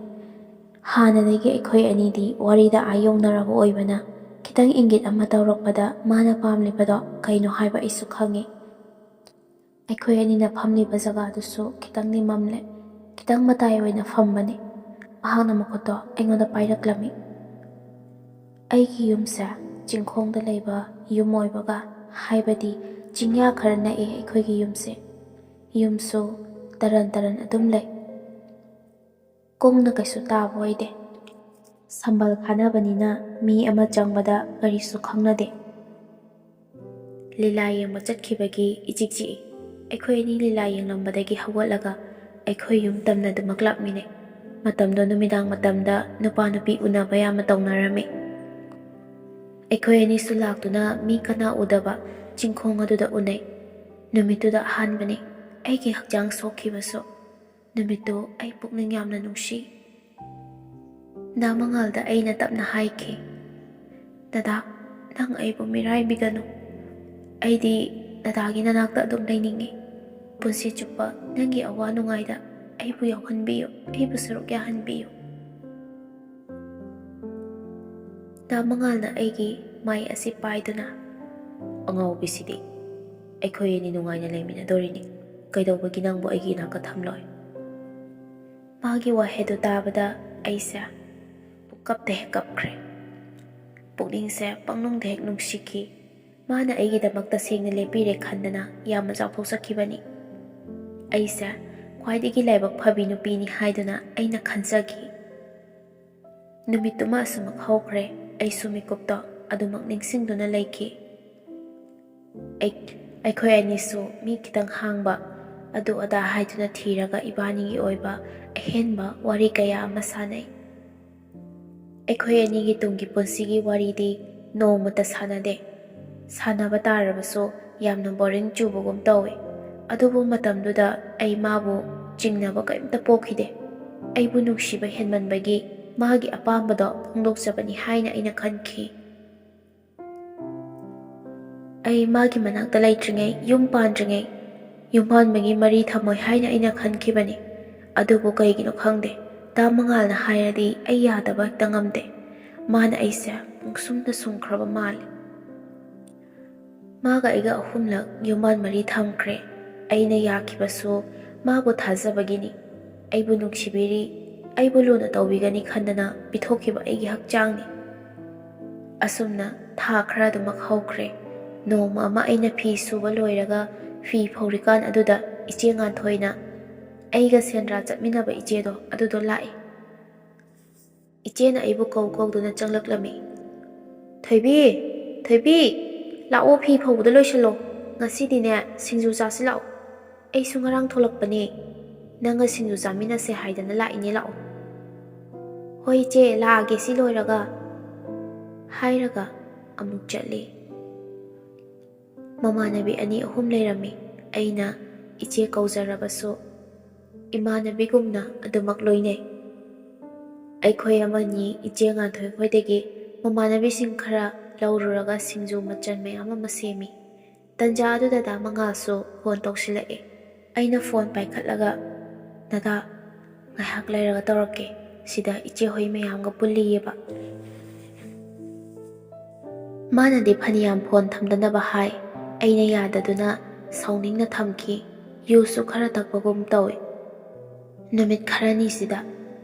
ꯍꯥꯟꯅꯗꯒꯤ ꯑꯩꯈꯣꯏ ꯑꯅꯤꯗꯤ ꯋꯥꯔꯤꯗ ꯌꯧꯅꯔꯕ ꯑꯣꯏꯕꯅ ꯈꯤꯇꯪ ꯏꯪꯒꯤꯠ ꯑꯃ ꯇꯧꯔꯛꯄꯗ ꯃꯥꯅ ꯄꯥꯝꯂꯤꯕꯗꯣ ꯀꯩꯅꯣ ꯍꯥꯏꯕ ꯑꯩꯁꯨ ꯈꯪꯉꯤ꯫ ꯑꯩꯈꯣꯏ ꯑꯅꯤꯅ ꯐꯝꯂꯤꯕ ꯖꯒꯥꯗꯨꯁꯨ ꯈꯤꯇꯪꯗꯤ ꯃꯝꯂꯦ꯫ ꯈꯤꯇꯪ ꯃꯇꯥꯏ ꯑꯣꯏꯅ ꯐꯝꯕꯅꯤ꯫ ꯃꯍꯥꯛꯅ ꯃꯈꯨꯠꯇꯣ ꯑꯩꯉꯣꯟꯗ ꯄꯥꯏꯔꯛꯂꯝꯃꯤ꯫ ꯑꯩꯒꯤ ꯌꯨꯝꯁꯦ ꯆꯤꯡꯈꯣꯡꯗ ꯂꯩꯕ ꯌꯨꯝ ꯑꯣꯏꯕꯒ, ꯍꯥꯏꯕꯗꯤ ꯆꯤꯡꯌꯥ ꯈꯔ ꯅꯛꯑꯦ ꯑꯩꯈꯣꯏꯒꯤ ꯌꯨꯝꯁꯦ꯫ ꯌꯨꯝꯁꯨ ꯇꯔꯟ ꯑꯗꯨꯝ ꯂꯩ꯫ ꯀꯨꯡꯅ ꯀꯩꯁꯨ ꯇꯥꯕ ꯑꯣꯏꯗꯦ꯫ ꯁꯝꯕꯜ ꯈꯥꯅꯕꯅꯤꯅ ꯃꯤ ꯑꯃ ꯆꯪꯕꯗ ꯀꯔꯤꯁꯨ ꯈꯪꯅꯗꯦ꯫ ꯂꯤꯂꯥ ꯌꯦꯡꯕ ꯆꯠꯈꯤꯕꯒꯤ ꯏꯆꯤꯛ ꯆꯤꯛꯏ꯫ ꯑꯩꯈꯣꯏ ꯑꯅꯤ ꯂꯤꯂꯥ ꯌꯦꯡꯂꯝꯕꯗꯒꯤ ꯍꯧꯒꯠꯂꯒ ꯑꯩꯈꯣꯏ ꯌꯨꯝ ꯇꯝꯅ ꯑꯗꯨꯃꯛ ꯂꯥꯛꯃꯤꯟꯅꯩ꯫ ꯃꯇꯝꯗꯣ ꯅꯨꯃꯤꯗꯥꯡ ꯃꯇꯝꯗ ꯅꯨꯄꯥ ꯅꯨꯄꯤ ꯎꯅꯕ ꯌꯥꯝꯅ ꯇꯧꯅꯔꯝꯃꯤ꯫ ꯑꯩꯈꯣꯏ ꯑꯅꯤꯁꯨ ꯂꯥꯛꯇꯨꯅ ꯃꯤ ꯀꯅꯥ ꯎꯗꯕ ꯆꯤꯡꯈꯣꯡ ꯑꯗꯨꯗ ꯎꯅꯩ꯫ ꯅꯨꯃꯤꯠꯇꯨꯗ ꯑꯍꯥꯟꯕꯅꯤ ꯑꯩꯒꯤ ꯍꯛꯆꯥꯡ ꯁꯣꯛꯈꯤꯕꯁꯨ꯫ ꯅꯨꯃꯤꯠꯇꯨ ꯑꯩ ꯄꯨꯛꯅꯤꯡ ꯌꯥꯝꯅ ꯅꯨꯡꯁꯤ꯫ ꯗꯥ ꯃꯉꯥꯜꯗ ꯑꯩꯅ ꯇꯞꯅ ꯍꯥꯏꯈꯤ, "ꯗꯗꯥ, ꯅꯪ ꯑꯩꯕꯨ ꯃꯤꯔꯥꯏꯕꯤꯒꯅꯨ꯫ ꯑꯩꯗꯤ ꯗꯗꯥꯒꯤ ꯅꯅꯥꯛꯇ ꯑꯗꯨꯝ ꯂꯩꯅꯤꯡꯏ꯫ ꯄꯨꯟꯁꯤ ꯆꯨꯞꯄ ꯅꯪꯒꯤ ꯑꯋꯥ ꯅꯨꯡꯉꯥꯏꯗ ꯑꯩꯕꯨ ꯌꯥꯎꯍꯟꯕꯤꯌꯨ, ꯑꯩꯕꯨ ꯁꯔꯨꯛ ꯌꯥꯍꯟꯕꯤꯌꯨ꯫ ꯗꯥ ꯃꯉꯥꯜꯅ ꯑꯩꯒꯤ ꯃꯥꯏ ꯑꯁꯤ ꯄꯥꯏꯗꯨꯅ, "ꯑꯉꯥꯎꯕꯤꯁꯤꯗꯤ, ꯑꯩꯈꯣꯏ ꯑꯅꯤ ꯅꯨꯡꯉꯥꯏꯅ ꯂꯩꯃꯤꯟꯅꯗꯣꯔꯤꯅꯤ, ꯀꯩꯗꯧꯕꯒꯤ ꯅꯪꯕꯨ ꯑꯩꯒꯤ ꯏꯅꯥꯛꯇ ꯊꯝꯂꯣꯏ?" ꯃꯥꯒꯤ ꯋꯥꯍꯩꯗꯨ ꯇꯥꯕꯗ ꯑꯩꯁꯦ ꯄꯨꯀꯞꯇ ꯍꯦꯛ ꯀꯞꯈ꯭ꯔꯦ꯫ ꯄꯨꯛꯅꯤꯡꯁꯦ ꯄꯪꯅꯨꯡꯗ ꯍꯦꯛ ꯅꯨꯡꯁꯤꯈꯤ꯫ ꯃꯥꯅ ꯑꯩꯒꯤꯗꯃꯛ ꯇꯁꯦꯡꯅ ꯂꯦꯞꯄꯤꯔꯦ ꯈꯟꯗꯅ ꯌꯥꯝꯅ ꯆꯥꯎꯊꯣꯛꯆꯈꯤꯕꯅꯤ꯫ ꯑꯩꯁꯦ ꯈ꯭ꯋꯥꯏꯗꯒꯤ ꯂꯥꯏꯕꯛ ꯐꯕꯤ ꯅꯨꯄꯤꯅꯤ ꯍꯥꯏꯗꯨꯅ ꯑꯩꯅ ꯈꯟꯖꯈꯤ꯫ ꯅꯨꯃꯤꯠꯇꯨꯃ ꯑꯁꯨꯃꯛ ꯍꯧꯈ꯭ꯔꯦ꯫ ꯑꯩꯁꯨ ꯃꯤꯀꯨꯞꯇꯣ ꯑꯗꯨꯃꯛ ꯅꯤꯡꯁꯤꯡꯗꯨꯅ ꯂꯩꯈꯤ꯫ ꯑꯩꯈꯣꯏ ꯑꯅꯤꯁꯨ ꯃꯤ ꯈꯤꯇꯪ ꯍꯥꯡꯕ ꯑꯗꯨ ꯑꯗꯥ ꯍꯥꯏꯗꯨꯅ ꯊꯤꯔꯒ ꯏꯕꯥꯅꯤꯒꯤ ꯑꯣꯏꯕ ꯑꯍꯦꯟꯕ ꯋꯥꯔꯤ ꯀꯌꯥ ꯑꯃ ꯁꯥꯟꯅꯩ꯫ ꯑꯩꯈꯣꯏ ꯑꯅꯤꯒꯤ ꯇꯨꯡꯒꯤ ꯄꯨꯟꯁꯤꯒꯤ ꯋꯥꯔꯤꯗꯤ ꯅꯣꯡꯃꯇ ꯁꯥꯟꯅꯗꯦ꯫ ꯁꯥꯟꯅꯕ ꯇꯥꯔꯕꯁꯨ ꯌꯥꯝꯅ ꯕꯣꯔꯤꯡ ꯆꯨꯕꯒꯨꯝ ꯇꯧꯏ꯫ ꯑꯗꯨꯕꯨ ꯃꯇꯝꯗꯨꯗ ꯑꯩ ꯃꯥꯕꯨ ꯆꯤꯡꯅꯕ ꯀꯔꯤꯝꯇ ꯄꯣꯛꯈꯤꯗꯦ꯫ ꯑꯩꯕꯨ ꯅꯨꯡꯁꯤꯕ ꯍꯦꯟꯃꯟꯕꯒꯤ ꯃꯥꯒꯤ ꯑꯄꯥꯝꯕꯗꯣ ꯐꯣꯡꯗꯣꯛꯆꯕꯅꯤ ꯍꯥꯏꯅ ꯑꯩꯅ ꯈꯟꯈꯤ꯫ ꯑꯩ ꯃꯥꯒꯤ ꯃꯅꯥꯛꯇ ꯂꯩꯇ꯭ꯔꯤꯉꯩ, ꯌꯨꯝ ꯄꯥꯟꯗ꯭ꯔꯤꯉꯩ, ꯌꯨꯝꯄꯥꯟꯕꯒꯤ ꯃꯔꯤ ꯊꯝꯃꯣꯏ ꯍꯥꯏꯅ ꯑꯩꯅ ꯈꯟꯈꯤꯕꯅꯤ꯫ ꯑꯗꯨꯕꯨ ꯀꯩꯒꯤꯅꯣ ꯈꯪꯗꯦ, ꯗꯥ ꯃꯉꯥꯜꯅ ꯍꯥꯏꯔꯗꯤ ꯑꯩ ꯌꯥꯗꯕ ꯍꯦꯛꯇ ꯉꯝꯗꯦ꯫ ꯃꯥꯅ ꯑꯩꯁꯦ ꯄꯨꯡꯁꯨꯝꯗ ꯁꯨꯝꯈ꯭ꯔꯕ ꯃꯥꯜꯂꯤ꯫ ꯃꯥꯒ ꯑꯩꯒ 3ꯂꯛ ꯌꯨꯝꯕꯥꯟ ꯃꯔꯤ ꯊꯝꯈ꯭ꯔꯦ꯫ ꯑꯩꯅ ꯌꯥꯈꯤꯕꯁꯨ ꯃꯥꯕꯨ ꯊꯥꯖꯕꯒꯤꯅꯤ꯫ ꯑꯩꯕꯨ ꯅꯨꯡꯁꯤꯕꯤꯔꯤ, ꯑꯩꯕꯨ ꯂꯨꯅ ꯇꯧꯕꯤꯒꯅꯤ ꯈꯟꯗꯅ ꯄꯤꯊꯣꯛꯈꯤꯕ ꯑꯩꯒꯤ ꯍꯛꯆꯥꯡꯅꯤ꯫ ꯑꯁꯨꯝꯅ ꯊꯥ ꯈꯔ ꯑꯗꯨꯃꯛ ꯍꯧꯈ꯭ꯔꯦ꯫ ꯅꯣꯡꯃ ꯑꯃ ꯑꯩꯅ ꯐꯤ ꯁꯨꯕ ꯂꯣꯏꯔꯒ ꯐꯤ ꯐꯧꯔꯤꯀꯥꯟ ꯑꯗꯨꯗ ꯏꯆꯦ ꯉꯥꯟꯊꯣꯏꯅ, ꯑꯩꯒ ꯁꯦꯟꯗ꯭ꯔꯥ ꯆꯠꯃꯤꯟꯅꯕ ꯏꯆꯦꯗꯣ ꯑꯗꯨꯗꯣ ꯂꯥꯛꯏ꯫ ꯏꯆꯦꯅ ꯑꯩꯕꯨ ꯀꯧꯗꯨꯅ ꯆꯪꯂꯛꯂꯝꯃꯤ꯫ "ꯊꯣꯏꯕꯤ, ꯊꯣꯏꯕꯤ, ꯂꯥꯛꯑꯣ ꯐꯤ ꯐꯧꯕꯗ ꯂꯣꯏꯁꯤꯜꯂꯣ꯫ ꯉꯁꯤꯗꯤꯅꯦ ꯁꯤꯡꯖꯨ ꯆꯥꯁꯤ ꯂꯥꯛꯑꯣ꯫ ꯑꯩꯁꯨ ꯉꯔꯥꯡ ꯊꯣꯛꯂꯛꯄꯅꯦ, ꯅꯪꯒ ꯁꯤꯡꯖꯨ ꯆꯥꯃꯤꯟꯅꯁꯦ ꯍꯥꯏꯗꯅ ꯂꯥꯛꯏꯅꯦ, ꯂꯥꯛꯑꯣ." "ꯍꯣꯏ ꯏꯆꯦ, ꯂꯥꯛꯑꯒꯦ ꯁꯤ ꯂꯣꯏꯔꯒ" ꯍꯥꯏꯔꯒ ꯑꯃꯨꯛ ꯆꯠꯂꯤ꯫ ꯃꯃꯥꯟꯅꯕꯤ 2-3 ꯂꯩꯔꯝꯃꯤ꯫ ꯑꯩꯅ ꯏꯆꯦ ꯀꯧꯖꯔꯕꯁꯨ ꯏꯃꯥꯟꯅꯕꯤꯒꯨꯝꯅ ꯑꯗꯨꯃꯛ ꯂꯣꯏꯅꯩ꯫ ꯑꯩꯈꯣꯏ ꯑꯃꯅꯤ ꯏꯆꯦ ꯉꯥꯟꯊꯣꯏ ꯈꯣꯏꯗꯒꯤ ꯃꯃꯥꯟꯅꯕꯤꯁꯤꯡ ꯈꯔ ꯂꯧꯔꯨꯔꯒ ꯁꯤꯡꯖꯨ ꯃꯆꯜ ꯃꯌꯥꯝ ꯑꯃ ꯁꯦꯝꯃꯤ꯫ ꯇꯟꯖꯥ ꯑꯗꯨꯗ ꯗꯥ ꯃꯉꯥꯜꯁꯨ ꯐꯣꯟ ꯇꯧꯁꯤꯜꯂꯛꯑꯦ꯫ ꯑꯩꯅ ꯐꯣꯟ ꯄꯥꯏꯈꯠꯂꯒ, "ꯗꯥꯗꯥ, ꯉꯥꯏꯍꯥꯛ ꯂꯩꯔꯒ ꯇꯧꯔꯛꯀꯦ, ꯁꯤꯗ ꯏꯆꯦ ꯍꯣꯏ ꯃꯌꯥꯝꯒ ꯄꯨꯜꯂꯤꯌꯦꯕ." ꯃꯥꯅꯗꯤ ꯐꯅꯌꯥꯝ ꯐꯣꯟ ꯊꯝꯗꯅꯕ ꯍꯥꯏ꯫ ꯑꯩꯅ ꯌꯥꯗꯗꯨꯅ ꯁꯥꯎꯅꯤꯡꯅ ꯊꯝꯈꯤ꯫ ꯌꯨꯁꯨ ꯈꯔ ꯊꯛꯄꯒꯨꯝ ꯇꯧꯏ꯫ ꯅꯨꯃꯤꯠ ꯈꯔꯅꯤꯁꯤꯗ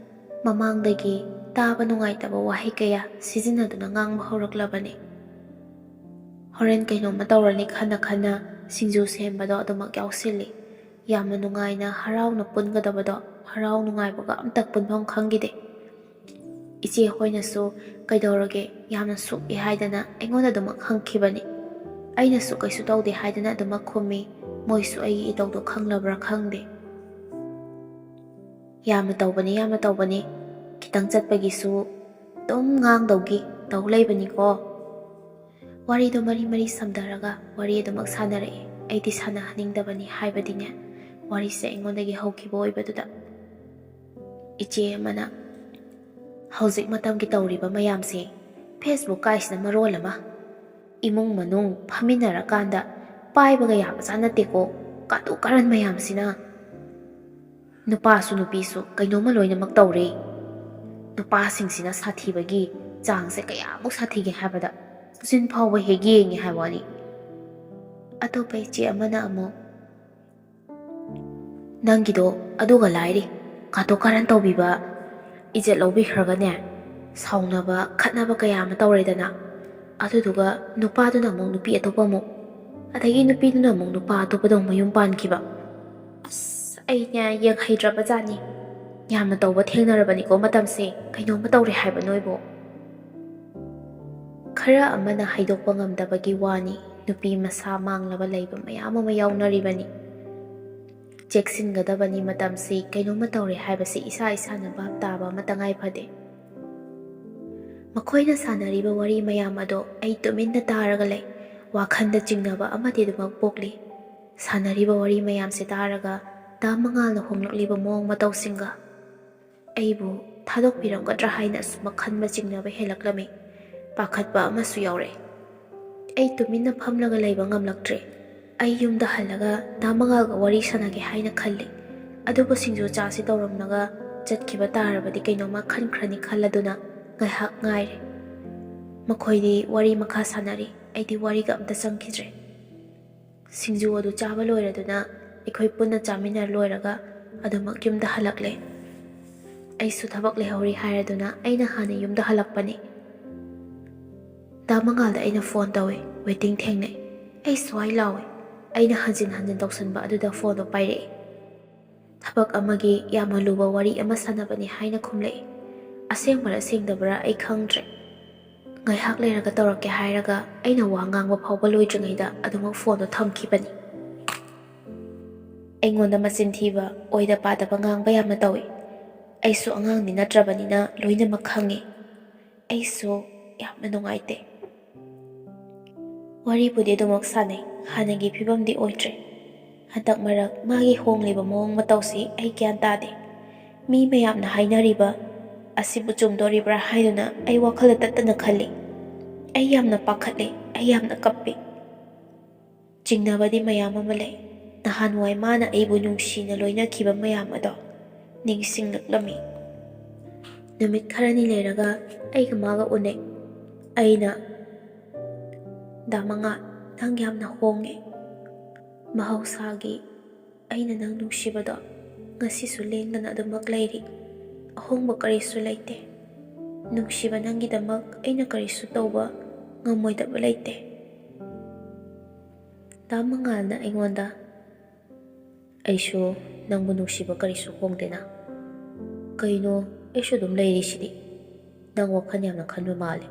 ꯃꯃꯥꯡꯗꯒꯤ ꯇꯥꯕ ꯅꯨꯡꯉꯥꯏꯇꯕ ꯋꯥꯍꯩ ꯀꯌꯥ ꯁꯤꯖꯤꯟꯅꯗꯨꯅ ꯉꯥꯡꯕ ꯍꯧꯔꯛꯂꯕꯅꯤ꯫ ꯍꯣꯔꯦꯟ ꯀꯩꯅꯣꯝꯃ ꯇꯧꯔꯅꯤ ꯈꯟꯅ ꯁꯤꯡꯖꯨ ꯁꯦꯝꯕꯗꯣ ꯑꯗꯨꯃꯛ ꯌꯥꯎꯁꯤꯜꯂꯤ꯫ ꯌꯥꯝꯅ ꯅꯨꯡꯉꯥꯏꯅ ꯍꯔꯥꯎꯅ ꯄꯨꯟꯒꯗꯕꯗꯣ ꯍꯔꯥꯎ ꯅꯨꯡꯉꯥꯏꯕꯒ ꯑꯝꯇ ꯄꯨꯟꯐꯝ ꯈꯪꯈꯤꯗꯦ꯫ ꯏꯆꯦ ꯍꯣꯏꯅꯁꯨ "ꯀꯩꯗꯧꯔꯒꯦ, ꯌꯥꯝꯅ ꯁꯨꯛꯑꯦ" ꯍꯥꯏꯗꯅ ꯑꯩꯉꯣꯟꯗ ꯑꯗꯨꯃꯛ ꯍꯪꯈꯤꯕꯅꯤ꯫ ꯑꯩꯅꯁꯨ ꯀꯩꯁꯨ ꯇꯧꯗꯦ ꯍꯥꯏꯗꯅ ꯑꯗꯨꯃꯛ ꯈꯨꯝꯃꯤ꯫ ꯃꯣꯏꯁꯨ ꯑꯩꯒꯤ ꯏꯇꯧꯗꯣ ꯈꯪꯂꯕ꯭ꯔꯥ ꯈꯪꯗꯦ꯫ "ꯌꯥꯝꯅ ꯇꯧꯕꯅꯤ, ꯌꯥꯝꯅ ꯇꯧꯕꯅꯤ, ꯈꯤꯇꯪ ꯆꯠꯄꯒꯤꯁꯨ ꯑꯗꯨꯝ ꯉꯥꯡꯗꯧꯒꯤ ꯇꯧ ꯂꯩꯕꯅꯤꯀꯣ." ꯋꯥꯔꯤꯗꯣ ꯃꯔꯤ ꯁꯝꯊꯔꯒ ꯋꯥꯔꯤ ꯑꯗꯨꯃꯛ ꯁꯥꯟꯅꯔꯛꯏ꯫ ꯑꯩꯗꯤ ꯁꯥꯟꯅꯍꯟꯅꯤꯡꯗꯕꯅꯤ, ꯍꯥꯏꯕꯗꯤꯅꯦ, ꯋꯥꯔꯤꯁꯦ ꯑꯩꯉꯣꯟꯗꯒꯤ ꯍꯧꯈꯤꯕ ꯑꯣꯏꯕꯗꯨꯗ꯫ ꯏꯆꯦ ꯑꯃꯅ, "ꯍꯧꯖꯤꯛ ꯃꯇꯝꯒꯤ ꯇꯧꯔꯤꯕ ꯃꯌꯥꯝꯁꯦ, ꯐꯦꯁꯕꯨꯛ ꯀꯥꯏꯁꯤꯅ ꯃꯔꯣꯜ ꯑꯃ, ꯏꯃꯨꯡ ꯃꯅꯨꯡ ꯐꯝꯃꯤꯟꯅꯔꯀꯥꯟꯗ ꯄꯥꯏꯕꯒ ꯌꯥꯕꯖꯥꯠ ꯅꯠꯇꯦꯀꯣ, ꯀꯥꯇꯨ ꯀꯥꯔꯟ ꯃꯌꯥꯝꯁꯤꯅ. ꯅꯨꯄꯥꯁꯨ ꯅꯨꯄꯤꯁꯨ ꯀꯩꯅꯣꯝꯃ ꯂꯣꯏꯅꯃꯛ ꯇꯧꯔꯦ. ꯅꯨꯄꯥꯁꯤꯡꯁꯤꯅ ꯁꯥꯊꯤꯕꯒꯤ ꯆꯥꯡꯁꯦ ꯀꯌꯥꯃꯨꯛ ꯁꯥꯊꯤꯒꯦ ꯍꯥꯏꯕꯗ ꯆꯤꯟ ꯐꯥꯎꯕ ꯍꯦꯛ ꯌꯦꯡꯉꯦ ꯍꯥꯏꯕ ꯋꯥꯅꯤ." ꯑꯇꯣꯞꯄ ꯏꯆꯦ ꯑꯃꯅ ꯑꯃꯨꯛ, "ꯅꯪꯒꯤꯗꯣ ꯑꯗꯨꯒ ꯂꯥꯏꯔꯤ, ꯀꯥꯇꯨ ꯀꯥꯔꯟ ꯇꯧꯕꯤꯕ, ꯏꯖꯠ ꯂꯧꯕꯤꯈ꯭ꯔꯒꯅꯦ, ꯁꯥꯎꯅꯕ ꯈꯠꯅꯕ ꯀꯌా ꯑꯃ ꯇꯧꯔꯦꯗꯅ, ꯑꯗꯨꯗꯨꯒ ꯅꯨꯄꯥꯗꯨꯅ ꯑꯃꯨꯛ ꯅꯨꯄꯤ ꯑꯇꯣꯞꯄ ꯑꯃꯨꯛ, ꯑꯗꯒꯤ ꯅꯨꯄꯤꯗꯨꯅ ꯑꯃꯨꯛ ꯅꯨꯄꯥ ꯑꯇꯣꯞꯄꯗ ꯑꯃꯨꯛ ꯃꯌꯨꯝ ꯄꯥꯟꯈꯤꯕ. ꯑꯁ, ꯑꯩꯅꯦ ꯌꯦꯡꯍꯩꯗ꯭ꯔꯕꯖꯥꯠꯅꯤ. ꯌꯥꯝꯅ ꯇꯧꯕ ꯊꯦꯡꯅꯔꯕꯅꯤꯀꯣ ꯃꯇꯝꯁꯦ, ꯀꯩꯅꯣꯝꯃ ꯇꯧꯔꯦ ꯍꯥꯏꯕ ꯅꯣꯏꯕꯨ." ꯈꯔ ꯑꯃꯅ ꯍꯥꯏꯗꯣꯛꯄ ꯉꯝꯗꯕꯒꯤ ꯋꯥꯅꯤ, ꯅꯨꯄꯤ ꯃꯁꯥ ꯃꯥꯡꯂꯕ ꯂꯩꯕ ꯃꯌꯥꯝ ꯑꯃ ꯌꯥꯎꯅꯔꯤꯕꯅꯤ꯫ ꯆꯦꯛꯁꯤꯟꯒꯗꯕꯅꯤ, ꯃꯇꯝꯁꯤ ꯀꯩꯅꯣꯝꯃ ꯇꯧꯔꯦ ꯍꯥꯏꯕꯁꯤ ꯏꯁꯥꯅ ꯚꯥꯞ ꯇꯥꯕ ꯑꯃ ꯇꯉꯥꯏ ꯐꯗꯦ꯫ ꯃꯈꯣꯏꯅ ꯁꯥꯟꯅꯔꯤꯕ ꯋꯥꯔꯤ ꯃꯌꯥꯝ ꯑꯗꯣ ꯑꯩ ꯇꯨꯃꯤꯟꯅ ꯇꯥꯔꯒ ꯂꯩ꯫ ꯋꯥꯈꯜꯗ ꯆꯤꯡꯅꯕ ꯑꯃꯗꯤ ꯑꯗꯨꯃꯛ ꯄꯣꯛꯂꯤ꯫ ꯁꯥꯟꯅꯔꯤꯕ ꯋꯥꯔꯤ ꯃꯌꯥꯝꯁꯦ ꯇꯥꯔꯒ ꯗꯥ ꯃꯉꯥꯜꯅ ꯍꯣꯡꯂꯛꯂꯤꯕ ꯃꯑꯣꯡ ꯃꯇꯧꯁꯤꯡꯒ ꯑꯩꯕꯨ ꯊꯥꯗꯣꯛꯄꯤꯔꯝꯒꯗ꯭ꯔꯥ ꯍꯥꯏꯅ ꯑꯁꯨꯃꯛ ꯈꯟꯕ ꯆꯤꯡꯅꯕ ꯍꯦꯜꯂꯛꯂꯝꯃꯤ꯫ ꯄꯥꯈꯠꯄ ꯑꯃꯁꯨ ꯌꯥꯎꯔꯛꯏ꯫ ꯑꯩ ꯇꯨꯃꯤꯟꯅ ꯐꯝꯂꯒ ꯂꯩꯕ ꯉꯝꯂꯛꯇ꯭ꯔꯦ꯫ ꯑꯩ ꯌꯨꯝꯗ ꯍꯜꯂꯒ ꯗꯥ ꯃꯉꯥꯜꯒ ꯋꯥꯔꯤ ꯁꯥꯟꯅꯒꯦ ꯍꯥꯏꯅ ꯈꯜꯂꯤ꯫ ꯑꯗꯨꯕꯨ ꯁꯤꯡꯖꯨ ꯆꯥꯁꯤ ꯇꯧꯔꯝꯂꯒ ꯆꯠꯈꯤꯕ ꯇꯥꯔꯕꯗꯤ ꯀꯩꯅꯣꯝꯃ ꯈꯟꯈ꯭ꯔꯅꯤ ꯈꯜꯂꯗꯨꯅ ꯉꯥꯏꯍꯥꯛ ꯉꯥꯏꯔꯦ꯫ ꯃꯈꯣꯏꯗꯤ ꯋꯥꯔꯤ ꯃꯈꯥ ꯁꯥꯟꯅꯔꯤ, ꯑꯩꯗꯤ ꯋꯥꯔꯤꯒ ꯑꯝꯇ ꯆꯪꯈꯤꯗ꯭ꯔꯦ꯫ ꯁꯤꯡꯖꯨ ꯑꯗꯨ ꯆꯥꯕ ꯂꯣꯏꯔꯗꯨꯅ ꯑꯩꯈꯣꯏ ꯄꯨꯟꯅ ꯆꯥꯃꯤꯟꯅ ꯂꯣꯏꯔꯒ ꯑꯗꯨꯃꯛ ꯌꯨꯝꯗ ꯍꯜꯂꯛꯂꯦ꯫ ꯑꯩꯁꯨ ꯊꯕꯛ ꯂꯩꯍꯧꯔꯤ ꯍꯥꯏꯔꯗꯨꯅ ꯑꯩꯅ ꯍꯥꯟꯅ ꯌꯨꯝꯗ ꯍꯜꯂꯛꯄꯅꯤ꯫ ꯗꯥ ꯃꯉꯥꯜꯗ ꯑꯩꯅ ꯐꯣꯟ ꯇꯧꯏ, ꯋꯦꯇꯤꯡ ꯊꯦꯡꯅꯩ꯫ ꯑꯩ ꯁ꯭ꯋꯥꯏ ꯂꯥꯎꯏ꯫ ꯑꯩꯅ ꯍꯟꯖꯤꯟ ꯍꯟꯖꯤꯟ ꯇꯧꯁꯟꯕ ꯑꯗꯨꯗ ꯐꯣꯟꯗꯣ ꯄꯥꯏꯔꯛꯏ꯫ ꯊꯕꯛ ꯑꯃꯒꯤ ꯌꯥꯝꯅ ꯂꯨꯕ ꯋꯥꯔꯤ ꯑꯃ ꯁꯥꯟꯅꯕꯅꯤ ꯍꯥꯏꯅ ꯈꯨꯝꯂꯛꯏ꯫ ꯑꯁꯦꯡꯕꯔ ꯁꯦꯡꯗꯕꯔꯥ ꯑꯩ ꯈꯪꯗ꯭ꯔꯦ꯫ ꯉꯥꯏꯍꯥꯛ ꯂꯩꯔꯒ ꯇꯧꯔꯛꯀꯦ ꯍꯥꯏꯔꯒ ꯑꯩꯅ ꯋꯥ ꯉꯥꯡꯕ ꯐꯥꯎꯕ ꯂꯣꯏꯗ꯭ꯔꯤꯉꯩꯗ ꯑꯗꯨꯃꯛ ꯐꯣꯟꯗꯣ ꯊꯝꯈꯤꯕꯅꯤ꯫ ꯑꯩꯉꯣꯟꯗ ꯃꯆꯤꯟ ꯊꯤꯕ, ꯑꯣꯏꯗ ꯄꯥꯗꯕ ꯉꯥꯡꯕ ꯌꯥꯝꯅ ꯇꯧꯏ꯫ ꯑꯩꯁꯨ ꯑꯉꯥꯡꯗꯤ ꯅꯠꯇ꯭ꯔꯕꯅꯤꯅ ꯂꯣꯏꯅꯃꯛ ꯈꯪꯉꯤ꯫ ꯑꯩꯁꯨ ꯌꯥꯝꯅ ꯅꯨꯡꯉꯥꯏꯇꯦ꯫ ꯋꯥꯔꯤꯕꯨꯗꯤ ꯑꯗꯨꯃꯛ ꯁꯥꯟꯅꯩ, ꯍꯥꯟꯅꯒꯤ ꯐꯤꯕꯝꯗꯤ ꯑꯣꯏꯗ꯭ꯔꯦ꯫ ꯍꯟꯗꯛ ꯃꯔꯛ ꯃꯥꯒꯤ ꯍꯣꯡꯂꯤꯕ ꯃꯑꯣꯡ ꯃꯇꯧꯁꯤ ꯑꯩ ꯒ꯭ꯌꯥꯟ ꯇꯥꯗꯦ꯫ ꯃꯤ ꯃꯌꯥꯝꯅ ꯍꯥꯏꯅꯔꯤꯕ ꯑꯁꯤꯕꯨ ꯆꯨꯝꯗꯣꯔꯤꯕ꯭ꯔꯥ ꯍꯥꯏꯗꯨꯅ ꯑꯩ ꯋꯥꯈꯜꯗ ꯇꯠꯇꯅ ꯈꯜꯂꯤ꯫ ꯑꯩ ꯌꯥꯝꯅ ꯄꯥꯈꯠꯂꯤ, ꯑꯩ ꯌꯥꯝꯅ ꯀꯞꯄꯤ꯫ ꯆꯤꯡꯅꯕꯗꯤ ꯃꯌꯥꯝ ꯑꯃ ꯂꯩ꯫ ꯅꯍꯥꯟꯋꯥꯏ ꯃꯥꯅ ꯑꯩꯕꯨ ꯅꯨꯡꯁꯤꯅ ꯂꯣꯏꯅꯈꯤꯕ ꯃꯌꯥꯝ ꯑꯗꯣ ꯅꯤꯡꯁꯤꯡꯂꯛꯂꯝꯃꯤ꯫ ꯅꯨꯃꯤꯠ ꯈꯔꯅꯤ ꯂꯩꯔꯒ ꯑꯩꯒ ꯃꯥꯒ ꯎꯅꯩ꯫ ꯑꯩꯅ, ꯗꯥ ꯃꯉꯥꯜ, ꯅꯪ ꯌꯥꯝꯅ ꯍꯣꯡꯉꯦ꯫ ꯃꯍꯧꯁꯥꯒꯤ ꯑꯩꯅ ꯅꯪ ꯅꯨꯡꯁꯤꯕꯗꯣ ꯉꯁꯤꯁꯨ ꯂꯦꯡꯗꯅ ꯑꯗꯨꯃꯛ ꯂꯩꯔꯤ꯫ ꯑꯍꯣꯡꯕ ꯀꯔꯤꯁꯨ ꯂꯩꯇꯦ꯫ ꯅꯨꯡꯁꯤꯕ ꯅꯪꯒꯤꯗꯃꯛ ꯑꯩꯅ ꯀꯔꯤꯁꯨ ꯇꯧꯕ ꯉꯝꯃꯣꯏꯗꯕ ꯂꯩꯇꯦ꯫ ꯗꯥ ꯃꯉꯥꯜꯅ ꯑꯩꯉꯣꯟꯗ, ꯑꯩꯁꯨ ꯅꯪꯕꯨ ꯅꯨꯡꯁꯤꯕ ꯀꯔꯤꯁꯨ ꯍꯣꯡꯗꯦꯅ꯫ ꯀꯩꯅꯣ, ꯑꯩꯁꯨ ꯑꯗꯨꯝ ꯂꯩꯔꯤꯁꯤꯗꯤ꯫ ꯅꯪ ꯋꯥꯈꯜ ꯌꯥꯝꯅ ꯈꯟꯕ ꯃꯥꯜꯂꯤ꯫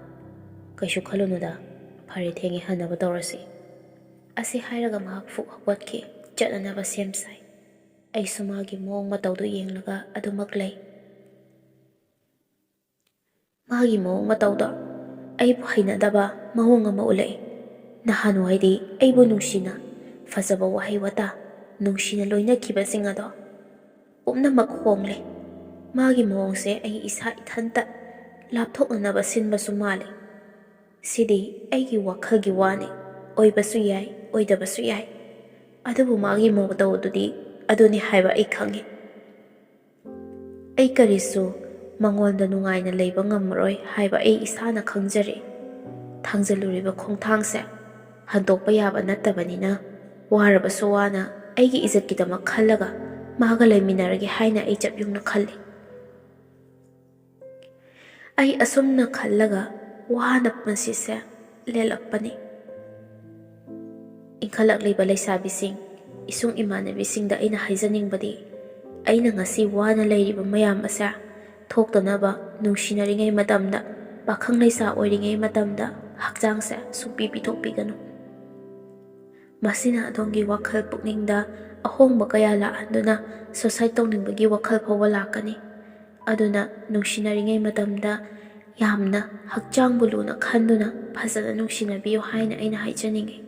ꯀꯩꯁꯨ ꯈꯜꯂꯨꯅꯨꯗ, ꯐꯔꯦ ꯊꯦꯡꯉꯦ ꯍꯟꯅꯕ ꯇꯧꯔꯁꯤ꯫ ꯑꯁꯤ ꯍꯥꯏꯔꯒ ꯃꯍꯥꯛ ꯐꯨꯛ ꯍꯧꯒꯠꯈꯤ, ꯆꯠꯅꯅꯕ ꯁꯦꯝ ꯁꯥꯏ꯫ ꯑꯩꯁꯨ ꯃꯥꯒꯤ ꯃꯑꯣꯡ ꯃꯇꯧꯗꯨ ꯌꯦꯡꯂꯒ ꯑꯗꯨꯃꯛ ꯂꯩ꯫ ꯃꯥꯒꯤ ꯃꯑꯣꯡ ꯃꯇꯧꯗꯣ ꯑꯩꯕꯨ ꯍꯩꯅꯗꯕ ꯃꯑꯣꯡ ꯑꯃ ꯎꯠꯂꯛꯏ꯫ ꯅꯍꯥꯟꯋꯥꯏꯗꯤ ꯑꯩꯕꯨ ꯅꯨꯡꯁꯤꯅ, ꯐꯖꯕ ꯋꯥꯍꯩ ꯋꯥꯇꯥ, ꯅꯨꯡꯁꯤꯅ ꯂꯣꯏꯅꯈꯤꯕꯁꯤꯡ ꯑꯗꯣ ꯄꯨꯝꯅꯃꯛ ꯍꯣꯡꯂꯦ꯫ ꯃꯥꯒꯤ ꯃꯑꯣꯡꯁꯦ ꯑꯩ ꯏꯁꯥ ꯏꯊꯟꯇ ꯂꯥꯞꯊꯣꯛꯅꯅꯕ ꯁꯤꯟꯕꯁꯨ ꯃꯥꯜꯂꯤ꯫ ꯁꯤꯗꯤ ꯑꯩꯒꯤ ꯋꯥꯈꯜꯒꯤ ꯋꯥꯅꯤ, ꯑꯣꯏꯕꯁꯨ ꯌꯥꯏ, ꯑꯣꯏꯗꯕꯁꯨ ꯌꯥꯏ꯫ ꯑꯗꯨꯕꯨ ꯃꯥꯒꯤ ꯃꯇꯧ ꯑꯗꯨꯗꯤ ꯑꯗꯨꯅꯤ ꯍꯥꯏꯕ ꯑꯩ ꯈꯪꯉꯤ꯫ ꯑꯩ ꯀꯔꯤꯁꯨ ꯃꯉꯣꯟꯗ ꯅꯨꯡꯉꯥꯏꯅ ꯂꯩꯕ ꯉꯝꯃꯔꯣꯏ ꯍꯥꯏꯕ ꯑꯩ ꯏꯁꯥꯅ ꯈꯪꯖꯔꯤ꯫ ꯊꯥꯡꯖꯜꯂꯨꯔꯤꯕ ꯈꯣꯡꯊꯥꯡꯁꯦ ꯍꯟꯗꯣꯛꯄ ꯌꯥꯕ ꯅꯠꯇꯕꯅꯤꯅ ꯋꯥꯔꯕꯁꯨ ꯋꯥꯅ ꯑꯩꯒꯤ ꯏꯖꯠꯀꯤꯗꯃꯛ ꯈꯜꯂꯒ ꯃꯥꯒ ꯂꯩꯃꯤꯟꯅꯔꯒꯦ ꯍꯥꯏꯅ ꯑꯩ ꯆꯞꯌꯨꯡꯅ ꯈꯜꯂꯤ꯫ ꯑꯩ ꯑꯁꯨꯝꯅ ꯈꯜꯂꯒ ꯋꯥꯅ ꯄꯨꯟꯁꯤꯁꯦ ꯂꯦꯜꯂꯛꯄꯅꯤ꯫ ꯏꯟꯈꯠꯂꯛꯂꯤꯕ ꯂꯩꯁꯥꯕꯤꯁꯤꯡ, ꯏꯁꯨꯡ ꯏꯃꯥꯟꯅꯕꯤꯁꯤꯡꯗ ꯑꯩꯅ ꯍꯥꯏꯖꯅꯤꯡꯕꯗꯤ ꯑꯩꯅ ꯉꯁꯤ ꯋꯥꯅ ꯂꯩꯔꯤꯕ ꯃꯌꯥꯝ ꯑꯁꯦ ꯊꯣꯛꯇꯅꯕ ꯅꯨꯡꯁꯤꯅꯔꯤꯉꯩ ꯃꯇꯝꯗ, ꯄꯥꯈꯪ ꯂꯩꯁꯥ ꯑꯣꯏꯔꯤꯉꯩ ꯃꯇꯝꯗ ꯍꯛꯆꯥꯡꯁꯦ ꯁꯨꯡꯄꯤ ꯄꯤꯊꯣꯛꯄꯤꯒꯅꯨ꯫ ꯃꯁꯤꯅ ꯑꯗꯣꯝꯒꯤ ꯋꯥꯈꯜ ꯄꯨꯛꯅꯤꯡꯗ ꯑꯍꯣꯡꯕ ꯀꯌꯥ ꯂꯥꯛꯍꯟꯗꯨꯅ ꯁꯨꯁꯥꯏꯗ ꯇꯧꯅꯤꯡꯕꯒꯤ ꯋꯥꯈꯜ ꯐꯥꯎꯕ ꯂꯥꯛꯀꯅꯤ꯫ ꯑꯗꯨꯅ ꯅꯨꯡꯁꯤꯅꯔꯤꯉꯩ ꯃꯇꯝꯗ ꯌꯥꯝꯅ ꯍꯛꯆꯥꯡꯕꯨ ꯂꯨꯅ ꯈꯟꯗꯨꯅ ꯐꯖꯅ ꯅꯨꯡꯁꯤꯅꯕꯤꯌꯨ ꯍꯥꯏꯅ ꯑꯩꯅ ꯍꯥꯏꯖꯅꯤꯡꯏ꯫